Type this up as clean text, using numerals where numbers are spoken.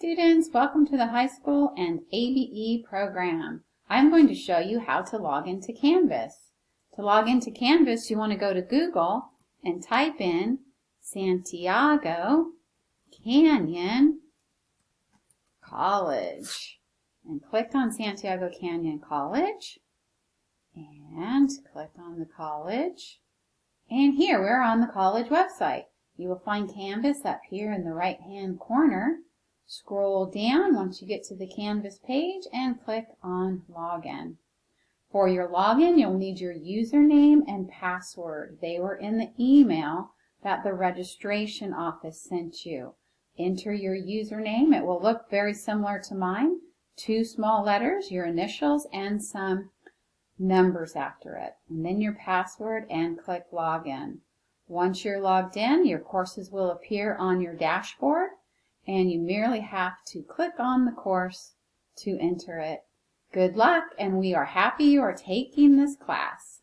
students, welcome to the high school and ABE program. I'm going to show you how to log into Canvas. To log into Canvas, you want to go to Google and type in Santiago Canyon College. And click on Santiago Canyon College. And click on the college. And here, we're on the college website. You will find Canvas up here in the right-hand corner. Scroll down once you get to the Canvas page and click on Login. For your login, you'll need your username and password. They were in the email that the registration office sent you. Enter your username. It will look very similar to mine. 2 small letters, your initials, and some numbers after it. And then your password and click Login. Once you're logged in, your courses will appear on your dashboard, and you merely have to click on the course to enter it. Good luck, and we are happy you are taking this class.